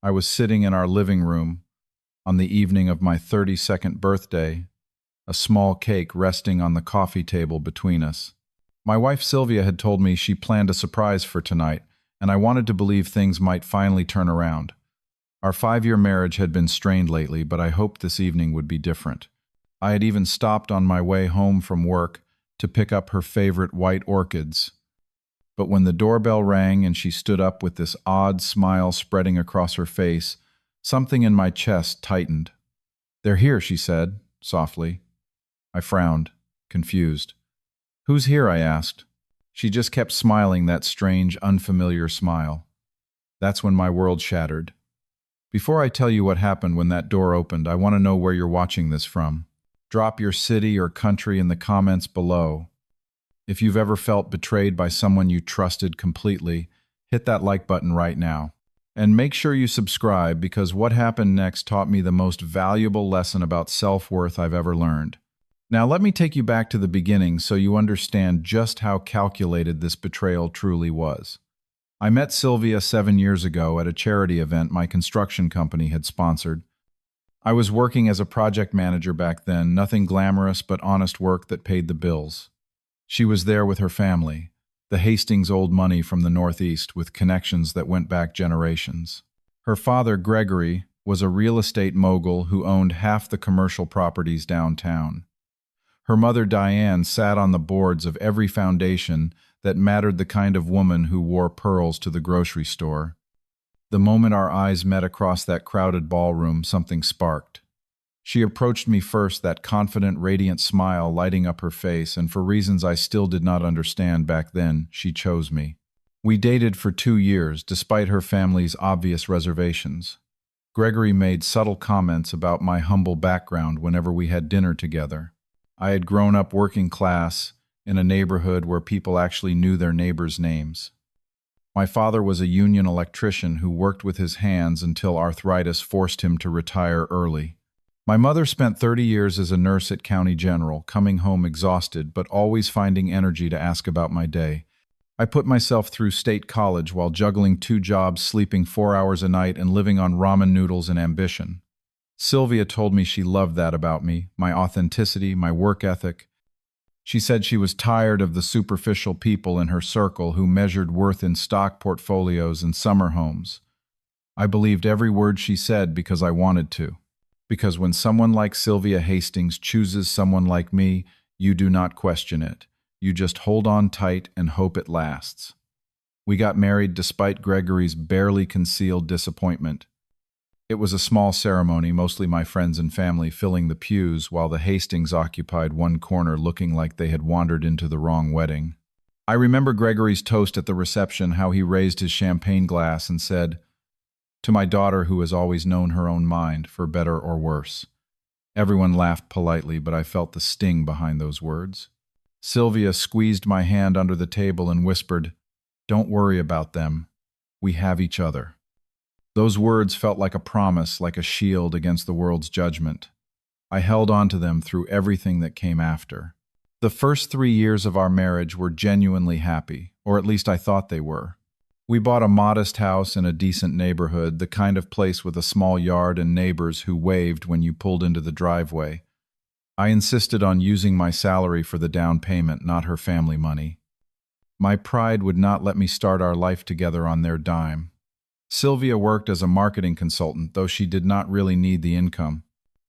I was sitting in our living room on the evening of my 32nd birthday, a small cake resting on the coffee table between us. My wife Sylvia had told me she planned a surprise for tonight, and I wanted to believe things might finally turn around. Our 5-year marriage had been strained lately, but I hoped this evening would be different. I had even stopped on my way home from work to pick up her favorite white orchids. But when the doorbell rang and she stood up with this odd smile spreading across her face, something in my chest tightened. "They're here," she said, softly. I frowned, confused. "Who's here?" I asked. She just kept smiling that strange, unfamiliar smile. That's when my world shattered. Before I tell you what happened when that door opened, I want to know where you're watching this from. Drop your city or country in the comments below. If you've ever felt betrayed by someone you trusted completely, hit that like button right now. And make sure you subscribe, because what happened next taught me the most valuable lesson about self-worth I've ever learned. Now let me take you back to the beginning so you understand just how calculated this betrayal truly was. I met Sylvia 7 years ago at a charity event my construction company had sponsored. I was working as a project manager back then, nothing glamorous but honest work that paid the bills. She was there with her family, the Hastings old money from the Northeast with connections that went back generations. Her father, Gregory, was a real estate mogul who owned half the commercial properties downtown. Her mother, Diane, sat on the boards of every foundation that mattered, the kind of woman who wore pearls to the grocery store. The moment our eyes met across that crowded ballroom, something sparked. She approached me first, that confident, radiant smile lighting up her face, and for reasons I still did not understand back then, she chose me. We dated for 2 years, despite her family's obvious reservations. Gregory made subtle comments about my humble background whenever we had dinner together. I had grown up working class, in a neighborhood where people actually knew their neighbors' names. My father was a union electrician who worked with his hands until arthritis forced him to retire early. My mother spent 30 years as a nurse at County General, coming home exhausted but always finding energy to ask about my day. I put myself through state college while juggling 2 jobs, sleeping 4 hours a night, and living on ramen noodles and ambition. Sylvia told me she loved that about me, my authenticity, my work ethic. She said she was tired of the superficial people in her circle who measured worth in stock portfolios and summer homes. I believed every word she said because I wanted to. Because when someone like Sylvia Hastings chooses someone like me, you do not question it. You just hold on tight and hope it lasts. We got married despite Gregory's barely concealed disappointment. It was a small ceremony, mostly my friends and family filling the pews, while the Hastings occupied one corner looking like they had wandered into the wrong wedding. I remember Gregory's toast at the reception, how he raised his champagne glass and said, "To my daughter who has always known her own mind, for better or worse." Everyone laughed politely, but I felt the sting behind those words. Sylvia squeezed my hand under the table and whispered, "Don't worry about them. We have each other." Those words felt like a promise, like a shield against the world's judgment. I held on to them through everything that came after. The first 3 years of our marriage were genuinely happy, or at least I thought they were. We bought a modest house in a decent neighborhood, the kind of place with a small yard and neighbors who waved when you pulled into the driveway. I insisted on using my salary for the down payment, not her family money. My pride would not let me start our life together on their dime. Sylvia worked as a marketing consultant, though she did not really need the income.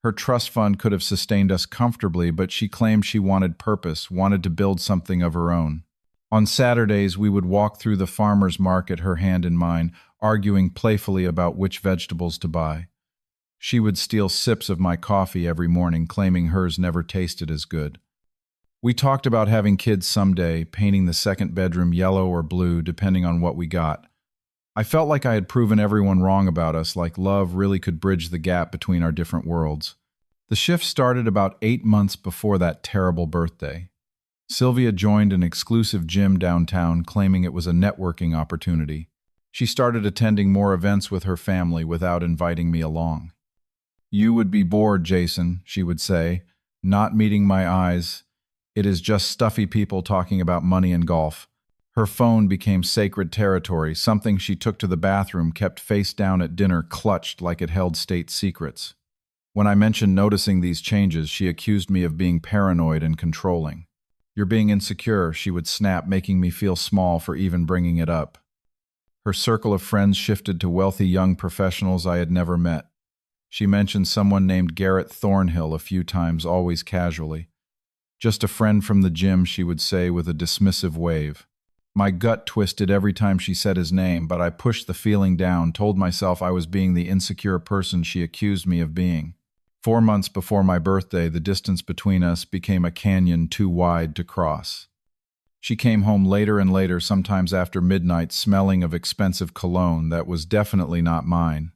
Her trust fund could have sustained us comfortably, but she claimed she wanted purpose, wanted to build something of her own. On Saturdays, we would walk through the farmer's market, her hand in mine, arguing playfully about which vegetables to buy. She would steal sips of my coffee every morning, claiming hers never tasted as good. We talked about having kids someday, painting the second bedroom yellow or blue, depending on what we got. I felt like I had proven everyone wrong about us, like love really could bridge the gap between our different worlds. The shift started about 8 months before that terrible birthday. Sylvia joined an exclusive gym downtown, claiming it was a networking opportunity. She started attending more events with her family without inviting me along. "You would be bored, Jason," she would say, not meeting my eyes. "It is just stuffy people talking about money and golf." Her phone became sacred territory, something she took to the bathroom, kept face down at dinner, clutched like it held state secrets. When I mentioned noticing these changes, she accused me of being paranoid and controlling. "You're being insecure," she would snap, making me feel small for even bringing it up. Her circle of friends shifted to wealthy young professionals I had never met. She mentioned someone named Garrett Thornhill a few times, always casually. "Just a friend from the gym," she would say with a dismissive wave. My gut twisted every time she said his name, but I pushed the feeling down, told myself I was being the insecure person she accused me of being. 4 months before my birthday, the distance between us became a canyon too wide to cross. She came home later and later, sometimes after midnight, smelling of expensive cologne that was definitely not mine.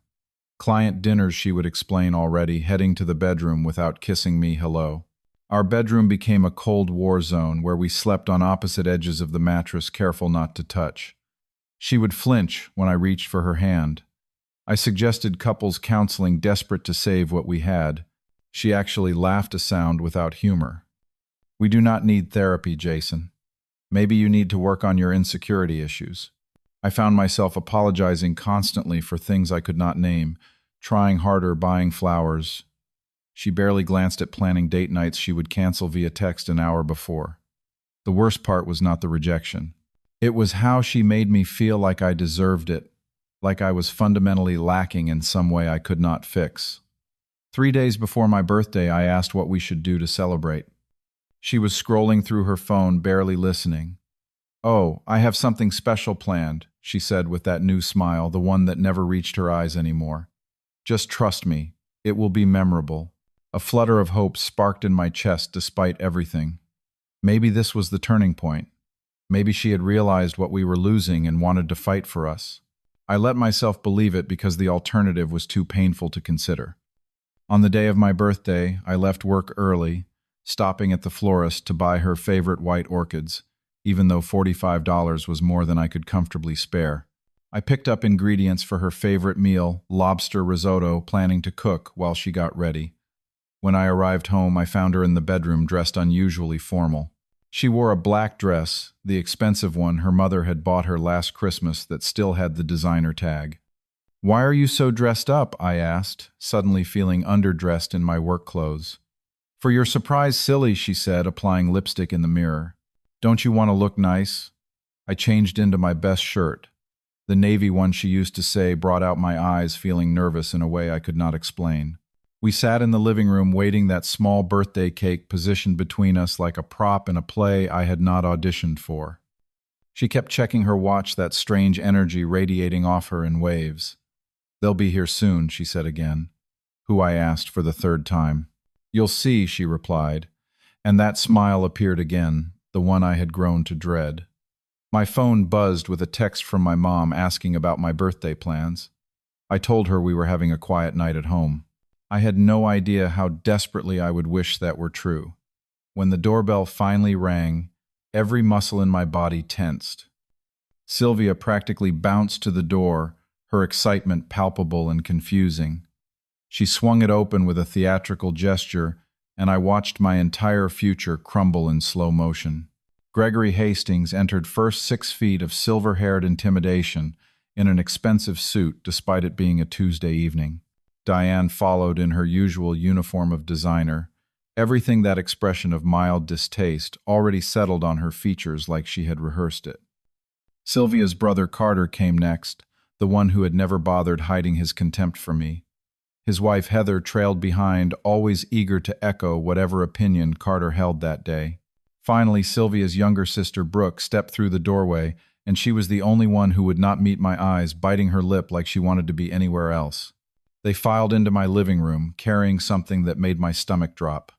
Client dinners, she would explain already, heading to the bedroom without kissing me hello. Our bedroom became a Cold War zone where we slept on opposite edges of the mattress, careful not to touch. She would flinch when I reached for her hand. I suggested couples counseling, desperate to save what we had. She actually laughed a sound without humor. "We do not need therapy, Jason. Maybe you need to work on your insecurity issues." I found myself apologizing constantly for things I could not name, trying harder, buying flowers. She barely glanced at planning date nights she would cancel via text an hour before. The worst part was not the rejection. It was how she made me feel like I deserved it, like I was fundamentally lacking in some way I could not fix. 3 days before my birthday, I asked what we should do to celebrate. She was scrolling through her phone, barely listening. "Oh, I have something special planned," she said with that new smile, the one that never reached her eyes anymore. "Just trust me, it will be memorable." A flutter of hope sparked in my chest despite everything. Maybe this was the turning point. Maybe she had realized what we were losing and wanted to fight for us. I let myself believe it because the alternative was too painful to consider. On the day of my birthday, I left work early, stopping at the florist to buy her favorite white orchids, even though $45 was more than I could comfortably spare. I picked up ingredients for her favorite meal, lobster risotto, planning to cook while she got ready. When I arrived home, I found her in the bedroom, dressed unusually formal. She wore a black dress, the expensive one her mother had bought her last Christmas that still had the designer tag. "Why are you so dressed up?" I asked, suddenly feeling underdressed in my work clothes. "For your surprise, silly," she said, applying lipstick in the mirror. "Don't you want to look nice?" I changed into my best shirt. The navy one she used to say brought out my eyes, feeling nervous in a way I could not explain. We sat in the living room waiting, that small birthday cake positioned between us like a prop in a play I had not auditioned for. She kept checking her watch, that strange energy radiating off her in waves. "They'll be here soon," she said again. "Who?" I asked for the third time. "You'll see," she replied, and that smile appeared again, the one I had grown to dread. My phone buzzed with a text from my mom asking about my birthday plans. I told her we were having a quiet night at home. I had no idea how desperately I would wish that were true. When the doorbell finally rang, every muscle in my body tensed. Sylvia practically bounced to the door, her excitement palpable and confusing. She swung it open with a theatrical gesture, and I watched my entire future crumble in slow motion. Gregory Hastings entered, first 6 feet of silver-haired intimidation, in an expensive suit despite it being a Tuesday evening. Diane followed in her usual uniform of designer, everything that expression of mild distaste already settled on her features like she had rehearsed it. Sylvia's brother Carter came next, the one who had never bothered hiding his contempt for me. His wife Heather trailed behind, always eager to echo whatever opinion Carter held that day. Finally, Sylvia's younger sister Brooke stepped through the doorway, and she was the only one who would not meet my eyes, biting her lip like she wanted to be anywhere else. They filed into my living room, carrying something that made my stomach drop.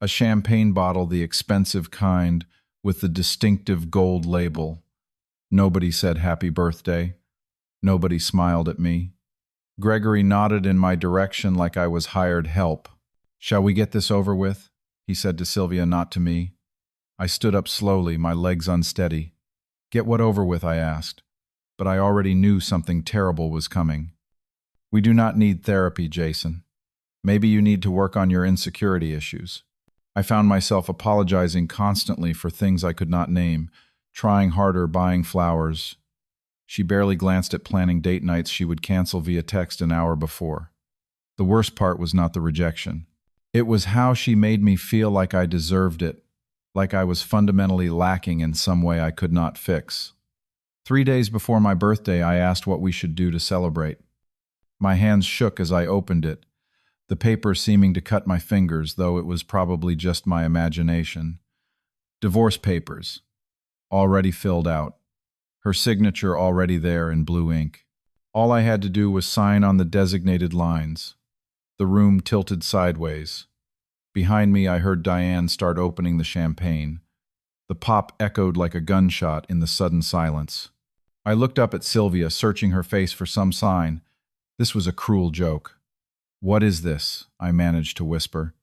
A champagne bottle, the expensive kind, with the distinctive gold label. Nobody said happy birthday. Nobody smiled at me. Gregory nodded in my direction like I was hired help. "Shall we get this over with?" he said to Sylvia, not to me. I stood up slowly, my legs unsteady. "Get what over with?" I asked. But I already knew something terrible was coming. "We do not need therapy, Jason. Maybe you need to work on your insecurity issues." I found myself apologizing constantly for things I could not name, trying harder, buying flowers. She barely glanced at planning date nights she would cancel via text an hour before. The worst part was not the rejection. It was how she made me feel like I deserved it, like I was fundamentally lacking in some way I could not fix. 3 days before my birthday, I asked what we should do to celebrate. My hands shook as I opened it, the paper seeming to cut my fingers, though it was probably just my imagination. Divorce papers, already filled out. Her signature already there in blue ink. All I had to do was sign on the designated lines. The room tilted sideways. Behind me, I heard Diane start opening the champagne. The pop echoed like a gunshot in the sudden silence. I looked up at Sylvia, searching her face for some sign. This was a cruel joke. "What is this?" I managed to whisper.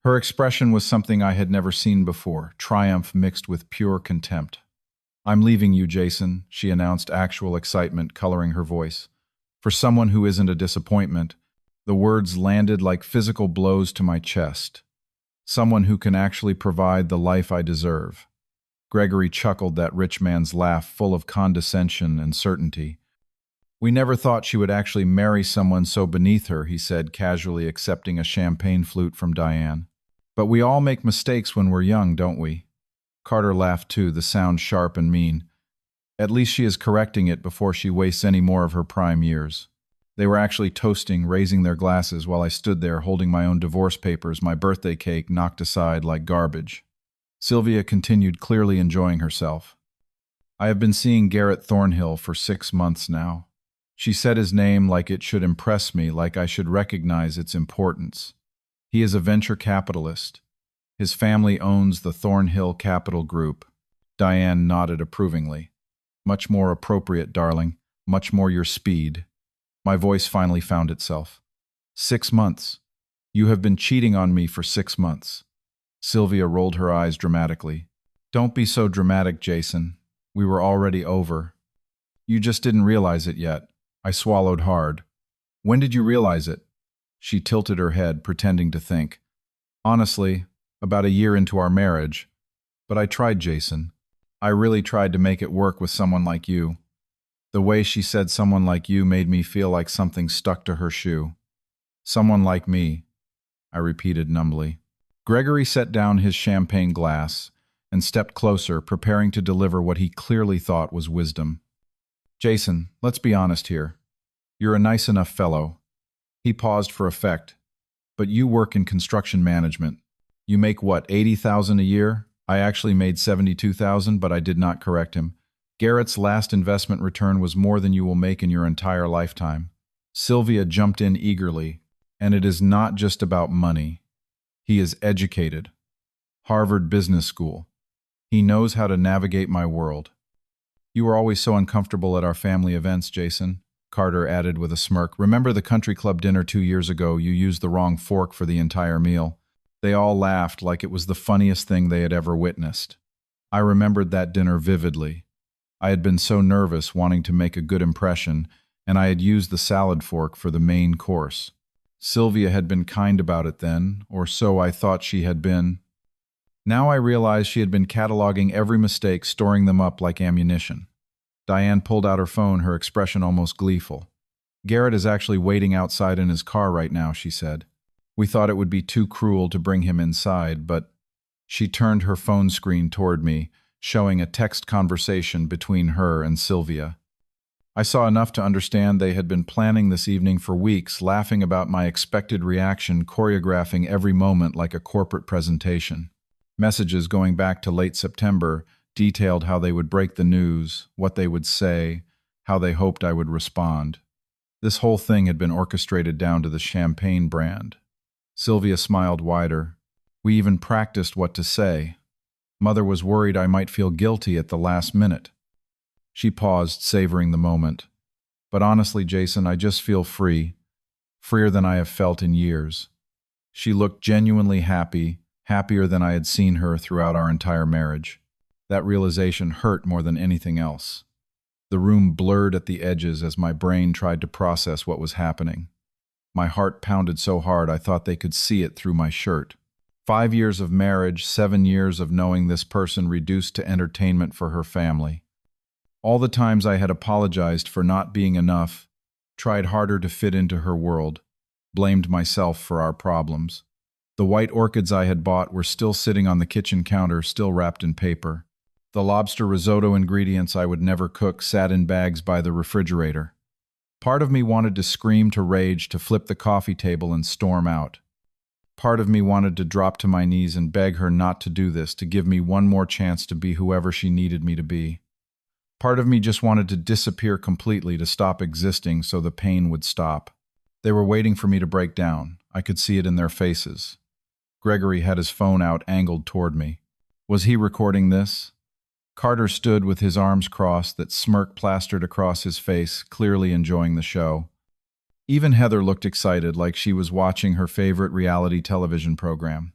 Her expression was something I had never seen before, triumph mixed with pure contempt. "I'm leaving you, Jason," she announced, actual excitement coloring her voice. For someone who isn't a disappointment, the words landed like physical blows to my chest. Someone who can actually provide the life I deserve. Gregory chuckled, that rich man's laugh full of condescension and certainty. "We never thought she would actually marry someone so beneath her," he said, casually accepting a champagne flute from Diane. "But we all make mistakes when we're young, don't we?" Carter laughed too, the sound sharp and mean. "At least she is correcting it before she wastes any more of her prime years." They were actually toasting, raising their glasses while I stood there holding my own divorce papers, my birthday cake knocked aside like garbage. Sylvia continued, clearly enjoying herself. "I have been seeing Garrett Thornhill for 6 months now." She said his name like it should impress me, like I should recognize its importance. "He is a venture capitalist. His family owns the Thornhill Capital Group." Diane nodded approvingly. "Much more appropriate, darling. Much more your speed." My voice finally found itself. 6 months. You have been cheating on me for 6 months. Sylvia rolled her eyes dramatically. "Don't be so dramatic, Jason. We were already over. You just didn't realize it yet." I swallowed hard. "When did you realize it?" She tilted her head, pretending to think. "Honestly, about a year into our marriage. But I tried, Jason. I really tried to make it work with someone like you." The way she said "someone like you" made me feel like something stuck to her shoe. "Someone like me," I repeated numbly. Gregory set down his champagne glass and stepped closer, preparing to deliver what he clearly thought was wisdom. "Jason, let's be honest here. You're a nice enough fellow." He paused for effect. "But you work in construction management. You make what, 80,000 a year?" I actually made 72,000, but I did not correct him. "Garrett's last investment return was more than you will make in your entire lifetime." Sylvia jumped in eagerly. "And it is not just about money. He is educated. Harvard Business School. He knows how to navigate my world." "You were always so uncomfortable at our family events, Jason," Carter added with a smirk. "Remember the country club dinner 2 years ago? You used the wrong fork for the entire meal." They all laughed like it was the funniest thing they had ever witnessed. I remembered that dinner vividly. I had been so nervous, wanting to make a good impression, and I had used the salad fork for the main course. Sylvia had been kind about it then, or so I thought she had been. Now I realized she had been cataloging every mistake, storing them up like ammunition. Diane pulled out her phone, her expression almost gleeful. "Garrett is actually waiting outside in his car right now," she said. "We thought it would be too cruel to bring him inside, but—" She turned her phone screen toward me, showing a text conversation between her and Sylvia. I saw enough to understand they had been planning this evening for weeks, laughing about my expected reaction, choreographing every moment like a corporate presentation. Messages going back to late September detailed how they would break the news, what they would say, how they hoped I would respond. This whole thing had been orchestrated down to the champagne brand. Sylvia smiled wider. "We even practiced what to say. Mother was worried I might feel guilty at the last minute." She paused, savoring the moment. "But honestly, Jason, I just feel free. Freer than I have felt in years." She looked genuinely happy, happier than I had seen her throughout our entire marriage. That realization hurt more than anything else. The room blurred at the edges as my brain tried to process what was happening. My heart pounded so hard I thought they could see it through my shirt. 5 years of marriage, 7 years of knowing this person reduced to entertainment for her family. All the times I had apologized for not being enough, tried harder to fit into her world, blamed myself for our problems. The white orchids I had bought were still sitting on the kitchen counter, still wrapped in paper. The lobster risotto ingredients I would never cook sat in bags by the refrigerator. Part of me wanted to scream, to rage, to flip the coffee table and storm out. Part of me wanted to drop to my knees and beg her not to do this, to give me one more chance to be whoever she needed me to be. Part of me just wanted to disappear completely, to stop existing so the pain would stop. They were waiting for me to break down. I could see it in their faces. Gregory had his phone out, angled toward me. Was he recording this? Carter stood with his arms crossed, that smirk plastered across his face, clearly enjoying the show. Even Heather looked excited, like she was watching her favorite reality television program.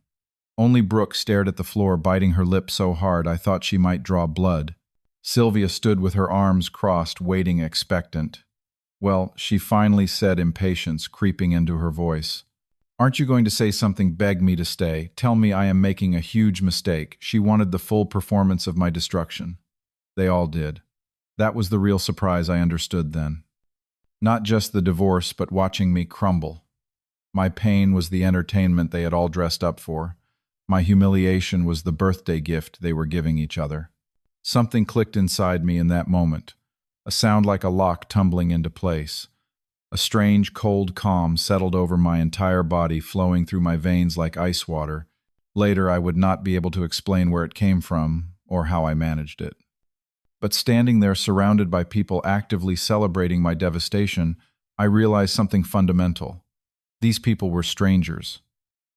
Only Brooke stared at the floor, biting her lip so hard I thought she might draw blood. Sylvia stood with her arms crossed, waiting expectant. Well, she finally said, impatience creeping into her voice. Aren't you going to say something? Beg me to stay. Tell me I am making a huge mistake. She wanted the full performance of my destruction. They all did. That was the real surprise I understood then. Not just the divorce, but watching me crumble. My pain was the entertainment they had all dressed up for. My humiliation was the birthday gift they were giving each other. Something clicked inside me in that moment, a sound like a lock tumbling into place. A strange, cold calm settled over my entire body, flowing through my veins like ice water. Later, I would not be able to explain where it came from or how I managed it. But standing there surrounded by people actively celebrating my devastation, I realized something fundamental. These people were strangers.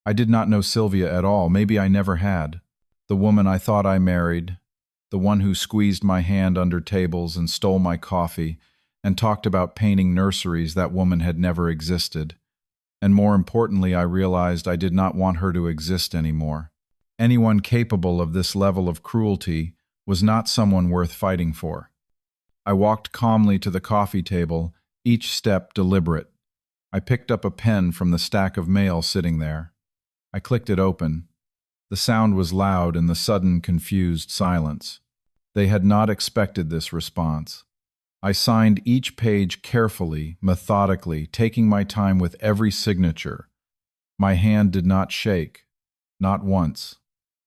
I did not know Sylvia at all. Maybe I never had. The woman I thought I married, the one who squeezed my hand under tables and stole my coffee, and talked about painting nurseries, that woman had never existed. And more importantly, I realized I did not want her to exist anymore. Anyone capable of this level of cruelty was not someone worth fighting for. I walked calmly to the coffee table, each step deliberate. I picked up a pen from the stack of mail sitting there. I clicked it open. The sound was loud in the sudden, confused silence. They had not expected this response. I signed each page carefully, methodically, taking my time with every signature. My hand did not shake, not once.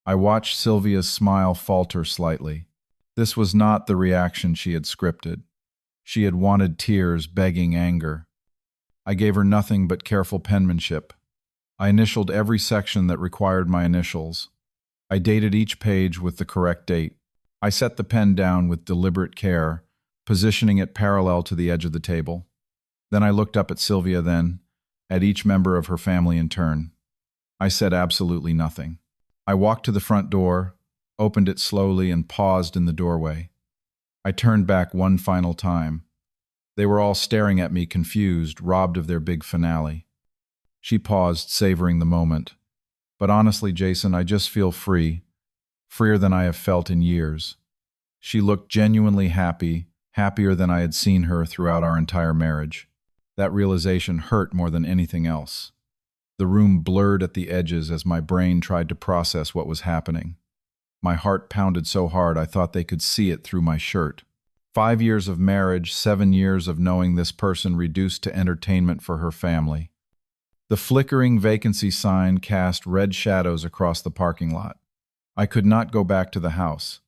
I watched Sylvia's smile falter slightly. This was not the reaction she had scripted. She had wanted tears, begging anger. I gave her nothing but careful penmanship. I initialed every section that required my initials. I dated each page with the correct date. I set the pen down with deliberate care, positioning it parallel to the edge of the table. Then I looked up at Sylvia, then at each member of her family in turn. I said absolutely nothing. I walked to the front door, opened it slowly, and paused in the doorway. I turned back one final time. They were all staring at me, confused, robbed of their big finale. She paused, savoring the moment. But honestly, Jason, I just feel free, freer than I have felt in years. She looked genuinely happy, happier than I had seen her throughout our entire marriage. That realization hurt more than anything else. The room blurred at the edges as my brain tried to process what was happening. My heart pounded so hard I thought they could see it through my shirt. 5 years of marriage, 7 years of knowing this person reduced to entertainment for her family. The flickering vacancy sign cast red shadows across the parking lot. I could not go back to the house.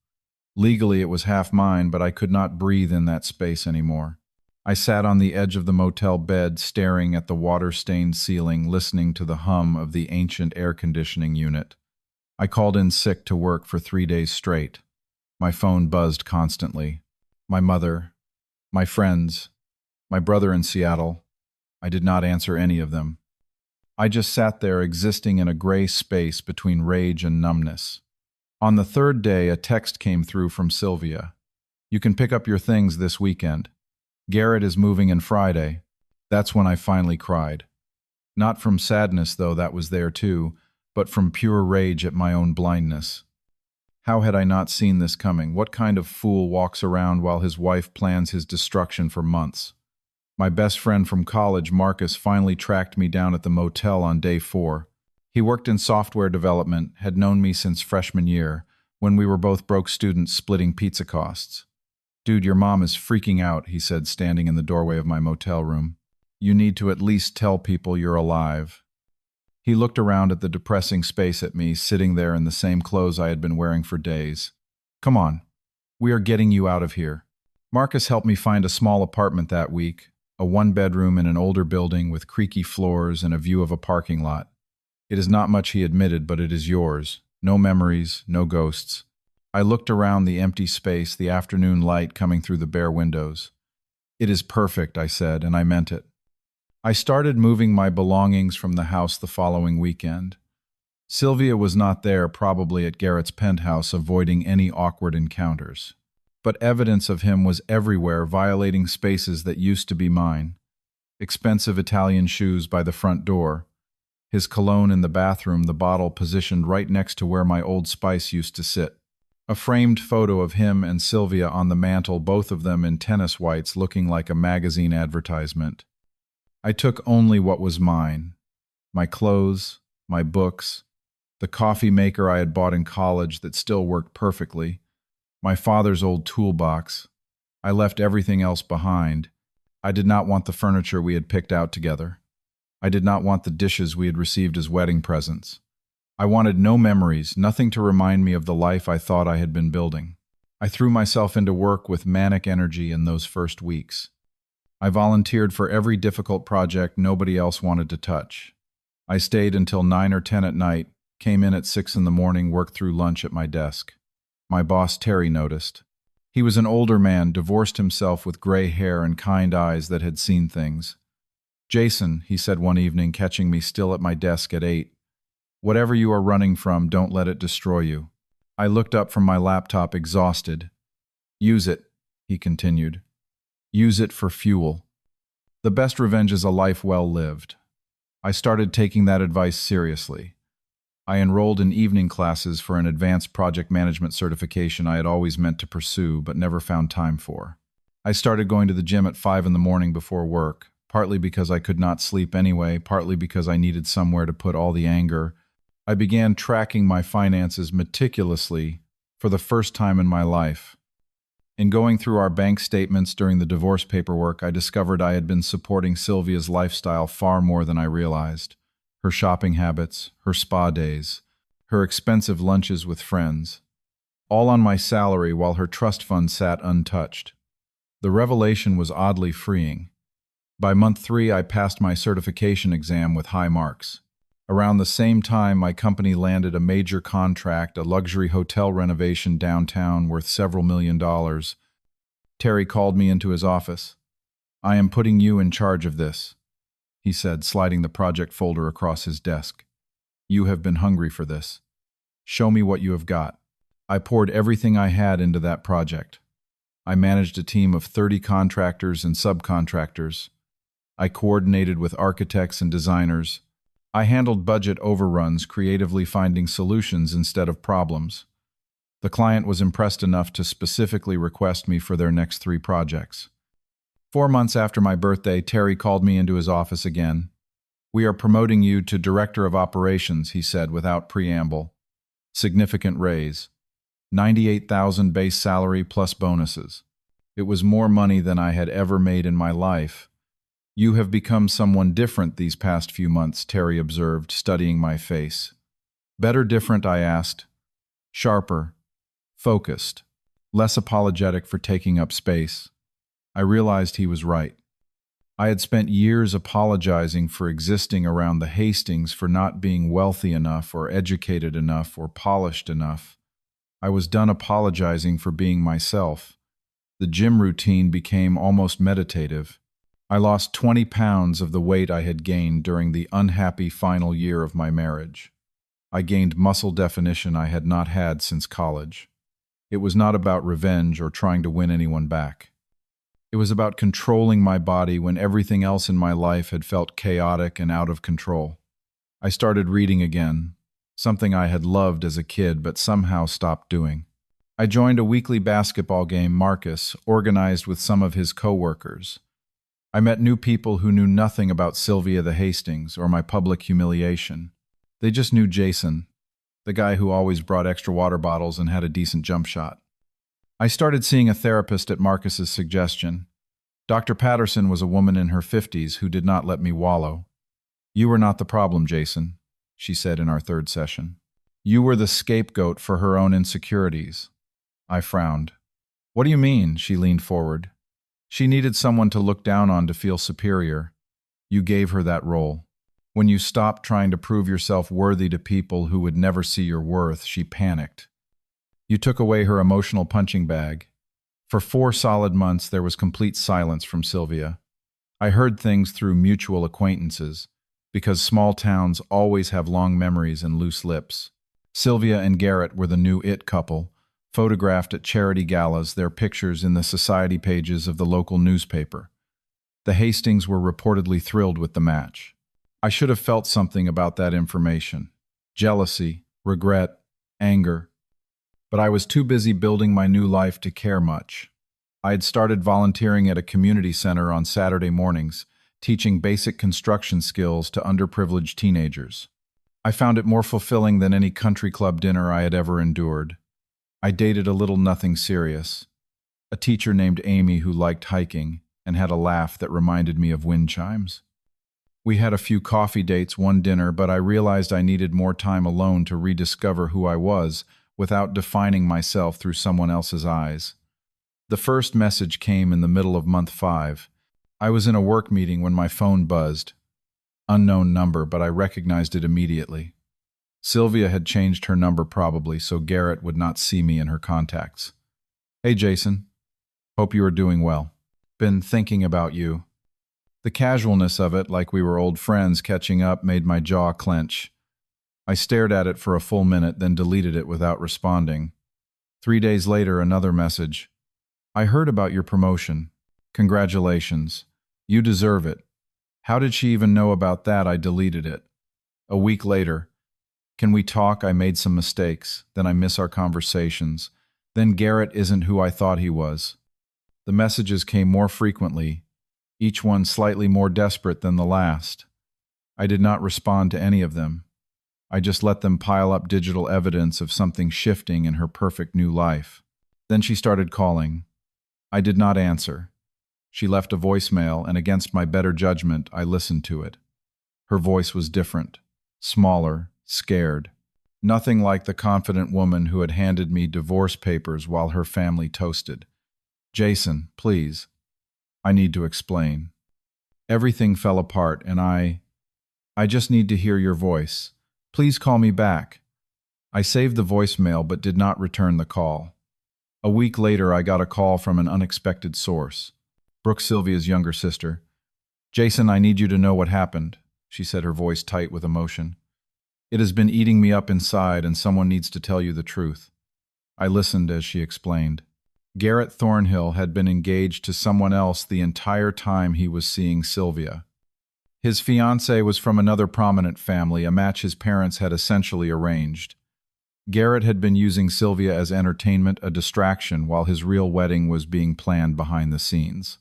Legally, it was half mine, but I could not breathe in that space anymore. I sat on the edge of the motel bed, staring at the water-stained ceiling, listening to the hum of the ancient air conditioning unit. I called in sick to work for 3 days straight. My phone buzzed constantly. My mother, my friends, my brother in Seattle. I did not answer any of them. I just sat there, existing in a gray space between rage and numbness. On the third day, a text came through from Sylvia. You can pick up your things this weekend. Garrett is moving in Friday. That's when I finally cried. Not from sadness, though that was there too, but from pure rage at my own blindness. How had I not seen this coming? What kind of fool walks around while his wife plans his destruction for months? My best friend from college, Marcus, finally tracked me down at the motel on day 4. He worked in software development, had known me since freshman year, when we were both broke students splitting pizza costs. "Dude, your mom is freaking out," he said, standing in the doorway of my motel room. "You need to at least tell people you're alive." He looked around at the depressing space at me, sitting there in the same clothes I had been wearing for days. "Come on, we are getting you out of here." Marcus helped me find a small apartment that week, a one-bedroom in an older building with creaky floors and a view of a parking lot. "It is not much," he admitted, "but it is yours. No memories, no ghosts." I looked around the empty space, the afternoon light coming through the bare windows. "It is perfect," I said, and I meant it. I started moving my belongings from the house the following weekend. Sylvia was not there, probably at Garrett's penthouse, avoiding any awkward encounters. But evidence of him was everywhere, violating spaces that used to be mine. Expensive Italian shoes by the front door. His cologne in the bathroom, the bottle positioned right next to where my Old Spice used to sit. A framed photo of him and Sylvia on the mantel, both of them in tennis whites, looking like a magazine advertisement. I took only what was mine. My clothes, my books, the coffee maker I had bought in college that still worked perfectly, my father's old toolbox. I left everything else behind. I did not want the furniture we had picked out together. I did not want the dishes we had received as wedding presents. I wanted no memories, nothing to remind me of the life I thought I had been building. I threw myself into work with manic energy in those first weeks. I volunteered for every difficult project nobody else wanted to touch. I stayed until 9 or 10 at night, came in at 6 in the morning, worked through lunch at my desk. My boss, Terry, noticed. He was an older man, divorced himself, with gray hair and kind eyes that had seen things. "Jason," he said one evening, catching me still at my desk at 8, "whatever you are running from, don't let it destroy you." I looked up from my laptop, exhausted. "Use it," he continued. "Use it for fuel. The best revenge is a life well lived." I started taking that advice seriously. I enrolled in evening classes for an advanced project management certification I had always meant to pursue but never found time for. I started going to the gym at 5 in the morning before work, partly because I could not sleep anyway, partly because I needed somewhere to put all the anger. I began tracking my finances meticulously for the first time in my life. In going through our bank statements during the divorce paperwork, I discovered I had been supporting Sylvia's lifestyle far more than I realized. Her shopping habits, her spa days, her expensive lunches with friends, all on my salary while her trust fund sat untouched. The revelation was oddly freeing. By month 3, I passed my certification exam with high marks. Around the same time, my company landed a major contract, a luxury hotel renovation downtown worth several $1,000,000. Terry called me into his office. "I am putting you in charge of this," he said, sliding the project folder across his desk. "You have been hungry for this. Show me what you have got." I poured everything I had into that project. I managed a team of 30 contractors and subcontractors. I coordinated with architects and designers. I handled budget overruns, creatively finding solutions instead of problems. The client was impressed enough to specifically request me for their next 3 projects. 4 months after my birthday, Terry called me into his office again. "We are promoting you to Director of Operations," he said without preamble. Significant raise. 98,000 base salary plus bonuses. It was more money than I had ever made in my life. "You have become someone different these past few months," Terry observed, studying my face. "Better different?" I asked. "Sharper. Focused. Less apologetic for taking up space." I realized he was right. I had spent years apologizing for existing around the Hastings, for not being wealthy enough or educated enough or polished enough. I was done apologizing for being myself. The gym routine became almost meditative. I lost 20 pounds of the weight I had gained during the unhappy final year of my marriage. I gained muscle definition I had not had since college. It was not about revenge or trying to win anyone back. It was about controlling my body when everything else in my life had felt chaotic and out of control. I started reading again, something I had loved as a kid but somehow stopped doing. I joined a weekly basketball game Marcus organized with some of his co-workers. I met new people who knew nothing about Sylvia the Hastings or my public humiliation. They just knew Jason, the guy who always brought extra water bottles and had a decent jump shot. I started seeing a therapist at Marcus's suggestion. Dr. Patterson was a woman in her 50s who did not let me wallow. "You were not the problem, Jason," she said in our third session. "You were the scapegoat for her own insecurities." I frowned. "What do you mean?" She leaned forward. "She needed someone to look down on to feel superior. You gave her that role. When you stopped trying to prove yourself worthy to people who would never see your worth, she panicked. You took away her emotional punching bag. For 4 solid months, there was complete silence from Sylvia. I heard things through mutual acquaintances, because small towns always have long memories and loose lips. Sylvia and Garrett were the new it couple, photographed at charity galas, their pictures in the society pages of the local newspaper. The Hastings were reportedly thrilled with the match. I should have felt something about that information. Jealousy, regret, anger. But I was too busy building my new life to care much. I had started volunteering at a community center on Saturday mornings, teaching basic construction skills to underprivileged teenagers. I found it more fulfilling than any country club dinner I had ever endured. I dated a little nothing serious, a teacher named Amy who liked hiking and had a laugh that reminded me of wind chimes. We had a few coffee dates, one dinner, but I realized I needed more time alone to rediscover who I was without defining myself through someone else's eyes. The first message came in the middle of month 5. I was in a work meeting when my phone buzzed. Unknown number, but I recognized it immediately. Sylvia had changed her number probably, so Garrett would not see me in her contacts. "Hey, Jason. Hope you are doing well. Been thinking about you." The casualness of it, like we were old friends catching up, made my jaw clench. I stared at it for a full minute, then deleted it without responding. 3 days later, another message. "I heard about your promotion. Congratulations. You deserve it." How did she even know about that? I deleted it. A week later. "Can we talk? I made some mistakes. Then I miss our conversations. Then Garrett isn't who I thought he was." The messages came more frequently, each one slightly more desperate than the last. I did not respond to any of them. I just let them pile up digital evidence of something shifting in her perfect new life. Then she started calling. I did not answer. She left a voicemail, and against my better judgment, I listened to it. Her voice was different, smaller, scared. Nothing like the confident woman who had handed me divorce papers while her family toasted. "Jason, please. I need to explain. Everything fell apart, and I just need to hear your voice. Please call me back." I saved the voicemail but did not return the call. A week later, I got a call from an unexpected source. Brooke, Sylvia's younger sister. "Jason, I need you to know what happened," she said, her voice tight with emotion. "It has been eating me up inside, and someone needs to tell you the truth." I listened as she explained. Garrett Thornhill had been engaged to someone else the entire time he was seeing Sylvia. His fiancée was from another prominent family, a match his parents had essentially arranged. Garrett had been using Sylvia as entertainment, a distraction, while his real wedding was being planned behind the scenes.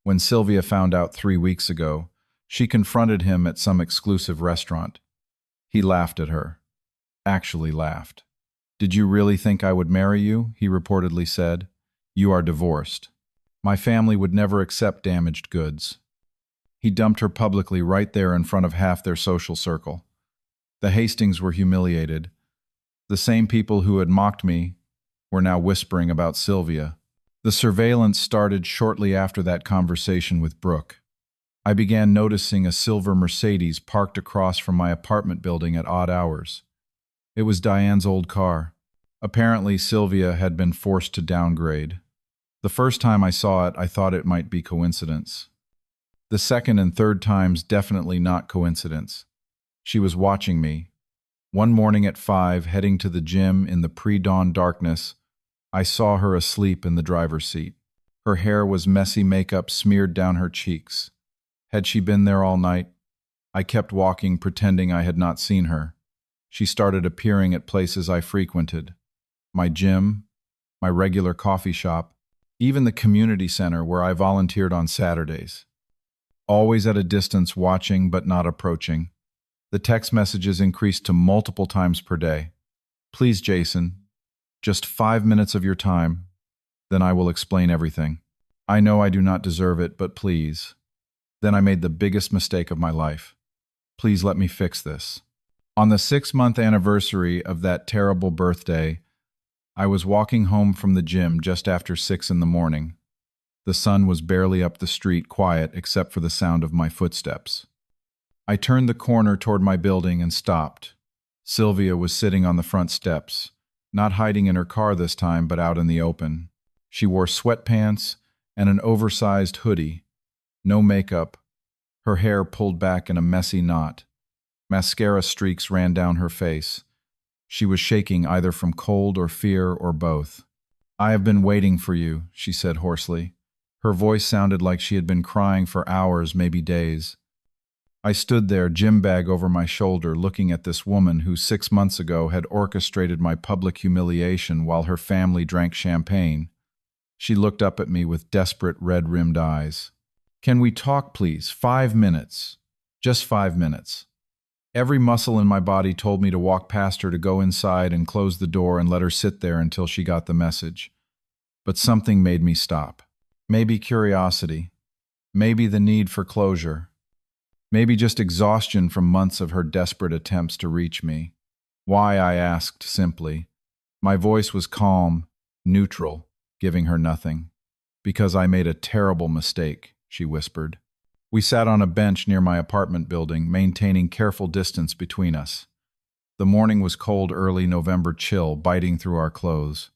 When Sylvia found out 3 weeks ago, she confronted him at some exclusive restaurant. He laughed at her. Actually laughed. "Did you really think I would marry you?" he reportedly said. "You are divorced. My family would never accept damaged goods." He dumped her publicly right there in front of half their social circle. The Hastings were humiliated. The same people who had mocked me were now whispering about Sylvia. The surveillance started shortly after that conversation with Brooke. I began noticing a silver Mercedes parked across from my apartment building at odd hours. It was Diane's old car. Apparently, Sylvia had been forced to downgrade. The first time I saw it, I thought it might be coincidence. The second and third times, definitely not coincidence. She was watching me. One morning at 5, heading to the gym in the pre-dawn darkness, I saw her asleep in the driver's seat. Her hair was messy makeup smeared down her cheeks. Had she been there all night? I kept walking, pretending I had not seen her. She started appearing at places I frequented. My gym, my regular coffee shop, even the community center where I volunteered on Saturdays. Always at a distance, watching but not approaching. The text messages increased to multiple times per day. Please, Jason, just 5 minutes of your time, then I will explain everything. I know I do not deserve it, but please. Then I made the biggest mistake of my life. Please let me fix this. On the 6-month anniversary of that terrible birthday, I was walking home from the gym just after 6 in the morning. The sun was barely up the street, quiet except for the sound of my footsteps. I turned the corner toward my building and stopped. Sylvia was sitting on the front steps, not hiding in her car this time, but out in the open. She wore sweatpants and an oversized hoodie, no makeup, her hair pulled back in a messy knot. Mascara streaks ran down her face. She was shaking either from cold or fear or both. "I have been waiting for you," she said hoarsely. Her voice sounded like she had been crying for hours, maybe days. I stood there, gym bag over my shoulder, looking at this woman who 6 months ago had orchestrated my public humiliation while her family drank champagne. She looked up at me with desperate red-rimmed eyes. "Can we talk, please? 5 minutes. Just 5 minutes." Every muscle in my body told me to walk past her, to go inside and close the door and let her sit there until she got the message. But something made me stop. Maybe curiosity. Maybe the need for closure. Maybe just exhaustion from months of her desperate attempts to reach me. "Why?" I asked simply. My voice was calm, neutral, giving her nothing. "Because I made a terrible mistake," she whispered. We sat on a bench near my apartment building, maintaining careful distance between us. The morning was cold, early November chill biting through our clothes.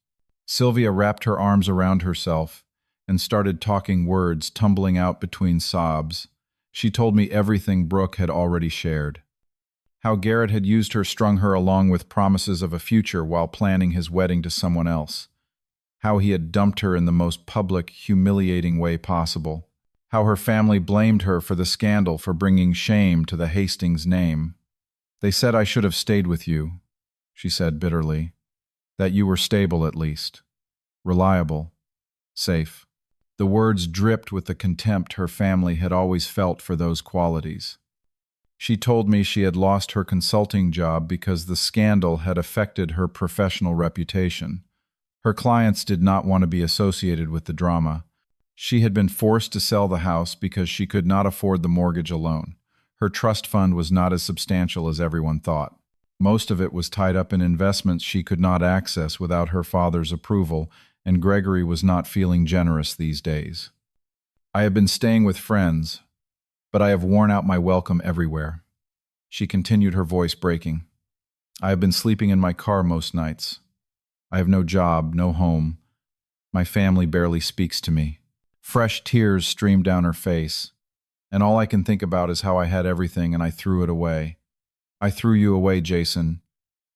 Sylvia wrapped her arms around herself and started talking, words tumbling out between sobs. She told me everything Brooke had already shared. How Garrett had used her, strung her along with promises of a future while planning his wedding to someone else. How he had dumped her in the most public, humiliating way possible. How her family blamed her for the scandal, for bringing shame to the Hastings name. "They said I should have stayed with you," she said bitterly. "That you were stable at least. Reliable. Safe." The words dripped with the contempt her family had always felt for those qualities. She told me she had lost her consulting job because the scandal had affected her professional reputation. Her clients did not want to be associated with the drama. She had been forced to sell the house because she could not afford the mortgage alone. Her trust fund was not as substantial as everyone thought. Most of it was tied up in investments she could not access without her father's approval, and Gregory was not feeling generous these days. "I have been staying with friends, but I have worn out my welcome everywhere," she continued, her voice breaking. "I have been sleeping in my car most nights. I have no job, no home. My family barely speaks to me." Fresh tears streamed down her face, and all I can think about is how I had everything and I threw it away. "I threw you away, Jason.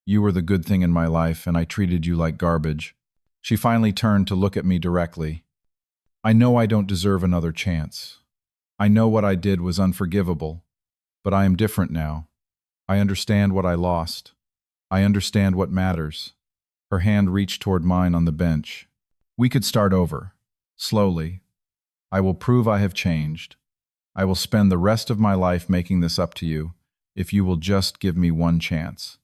You were the good thing in my life, and I treated you like garbage." She finally turned to look at me directly. "I know I don't deserve another chance. I know what I did was unforgivable, but I am different now. I understand what I lost. I understand what matters." Her hand reached toward mine on the bench. "We could start over, slowly. I will prove I have changed. I will spend the rest of my life making this up to you, if you will just give me one chance."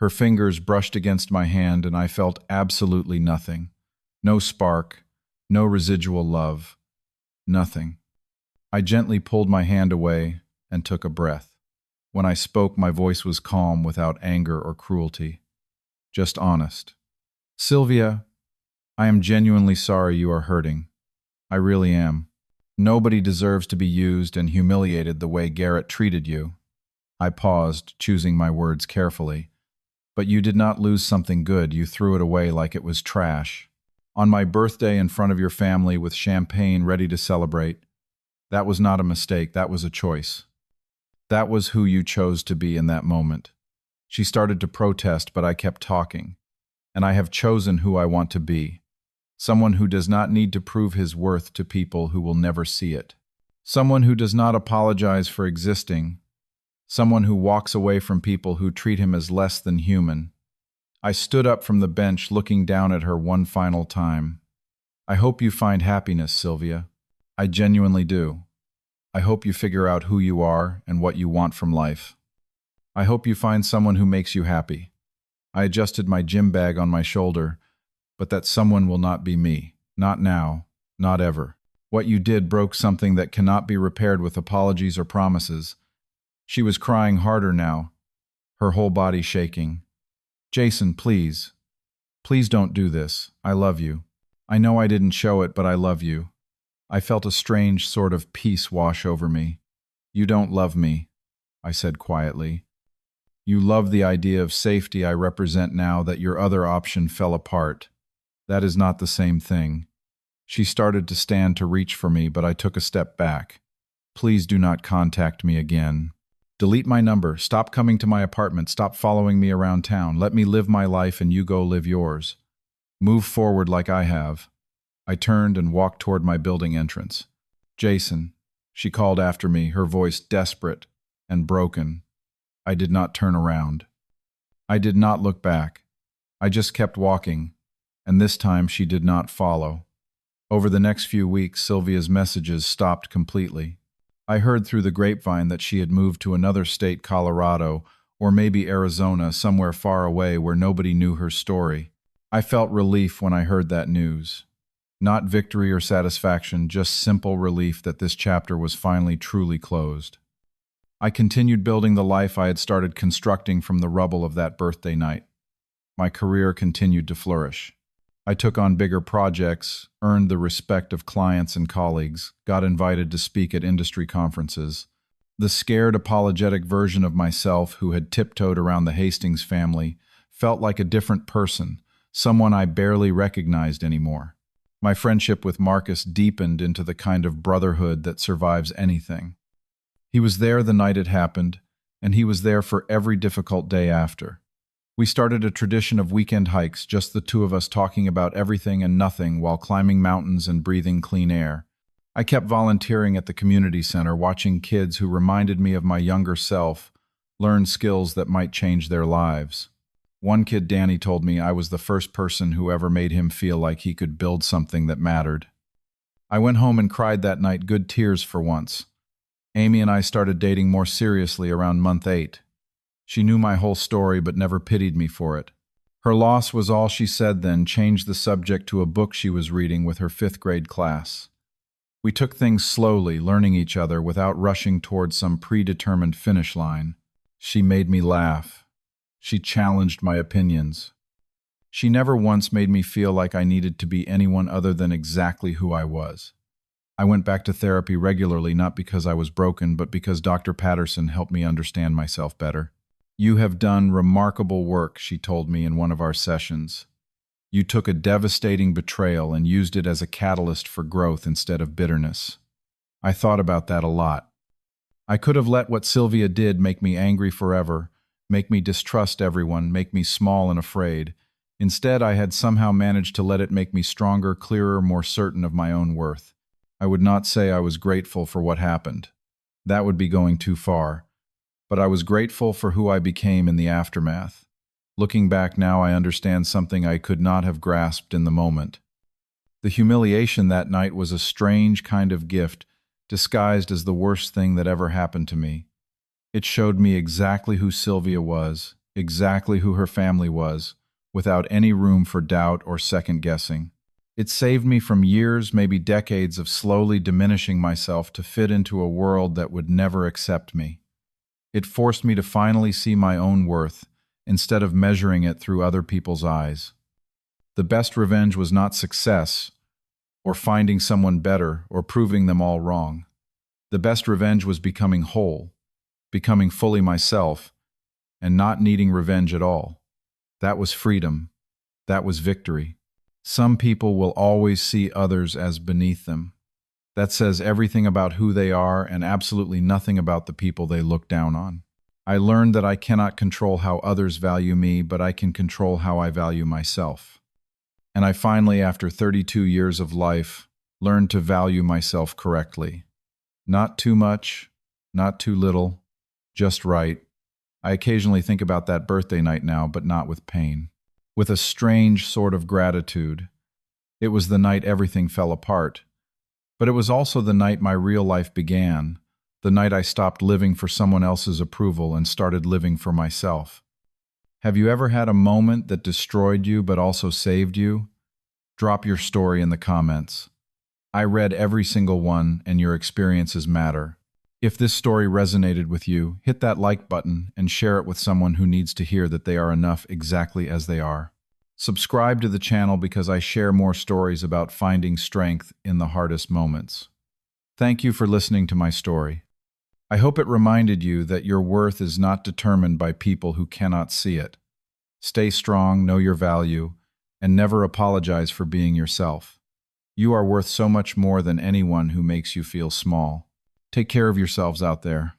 Her fingers brushed against my hand, and I felt absolutely nothing. No spark, no residual love, nothing. I gently pulled my hand away and took a breath. When I spoke, my voice was calm, without anger or cruelty. Just honest. "Sylvia, I am genuinely sorry you are hurting. I really am. Nobody deserves to be used and humiliated the way Garrett treated you." I paused, choosing my words carefully. "But you did not lose something good. You threw it away like it was trash. On my birthday, in front of your family, with champagne ready to celebrate. That was not a mistake, that was a choice. That was who you chose to be in that moment." She started to protest, but I kept talking. "And I have chosen who I want to be. Someone who does not need to prove his worth to people who will never see it. Someone who does not apologize for existing. Someone who walks away from people who treat him as less than human." I stood up from the bench, looking down at her one final time. "I hope you find happiness, Sylvia. I genuinely do. I hope you figure out who you are and what you want from life." I hope you find someone who makes you happy. I adjusted my gym bag on my shoulder, but that someone will not be me. Not now, not ever. What you did broke something that cannot be repaired with apologies or promises. She was crying harder now, her whole body shaking. Jason, please. Please don't do this. I love you. I know I didn't show it, but I love you. I felt a strange sort of peace wash over me. You don't love me, I said quietly. You love the idea of safety I represent now that your other option fell apart. That is not the same thing. She started to stand to reach for me, but I took a step back. Please do not contact me again. Delete my number. Stop coming to my apartment. Stop following me around town. Let me live my life and you go live yours. Move forward like I have. I turned and walked toward my building entrance. Jason, she called after me, her voice desperate and broken. I did not turn around. I did not look back. I just kept walking, and this time she did not follow. Over the next few weeks, Sylvia's messages stopped completely. I heard through the grapevine that she had moved to another state, Colorado, or maybe Arizona, somewhere far away where nobody knew her story. I felt relief when I heard that news. Not victory or satisfaction, just simple relief that this chapter was finally truly closed. I continued building the life I had started constructing from the rubble of that birthday night. My career continued to flourish. I took on bigger projects, earned the respect of clients and colleagues, got invited to speak at industry conferences. The scared, apologetic version of myself who had tiptoed around the Hastings family felt like a different person, someone I barely recognized anymore. My friendship with Marcus deepened into the kind of brotherhood that survives anything. He was there the night it happened, and he was there for every difficult day after. We started a tradition of weekend hikes, just the two of us talking about everything and nothing while climbing mountains and breathing clean air. I kept volunteering at the community center, watching kids who reminded me of my younger self learn skills that might change their lives. One kid, Danny, told me I was the first person who ever made him feel like he could build something that mattered. I went home and cried that night, good tears for once. Amy and I started dating more seriously around month 8. She knew my whole story but never pitied me for it. Her loss was all she said then, changed the subject to a book she was reading with her 5th grade class. We took things slowly, learning each other without rushing towards some predetermined finish line. She made me laugh. She challenged my opinions. She never once made me feel like I needed to be anyone other than exactly who I was. I went back to therapy regularly, not because I was broken, but because Dr. Patterson helped me understand myself better. You have done remarkable work, she told me in one of our sessions. You took a devastating betrayal and used it as a catalyst for growth instead of bitterness. I thought about that a lot. I could have let what Sylvia did make me angry forever, make me distrust everyone, make me small and afraid. Instead, I had somehow managed to let it make me stronger, clearer, more certain of my own worth. I would not say I was grateful for what happened. That would be going too far. But I was grateful for who I became in the aftermath. Looking back now, I understand something I could not have grasped in the moment. The humiliation that night was a strange kind of gift, disguised as the worst thing that ever happened to me. It showed me exactly who Sylvia was, exactly who her family was, without any room for doubt or second-guessing. It saved me from years, maybe decades, of slowly diminishing myself to fit into a world that would never accept me. It forced me to finally see my own worth, instead of measuring it through other people's eyes. The best revenge was not success, or finding someone better, or proving them all wrong. The best revenge was becoming whole, becoming fully myself, and not needing revenge at all. That was freedom. That was victory. Some people will always see others as beneath them. That says everything about who they are and absolutely nothing about the people they look down on. I learned that I cannot control how others value me, but I can control how I value myself. And I finally, after 32 years of life, learned to value myself correctly. Not too much, not too little, just right. I occasionally think about that birthday night now, but not with pain. With a strange sort of gratitude. It was the night everything fell apart. But it was also the night my real life began, The night I stopped living for someone else's approval and started living for myself. Have you ever had a moment that destroyed you but also saved you? Drop your story in the comments. I read every single one, and your experiences matter. If this story resonated with you, hit that like button and share it with someone who needs to hear that they are enough exactly as they are. Subscribe to the channel because I share more stories about finding strength in the hardest moments. Thank you for listening to my story. I hope it reminded you that your worth is not determined by people who cannot see it. Stay strong, know your value, and never apologize for being yourself. You are worth so much more than anyone who makes you feel small. Take care of yourselves out there.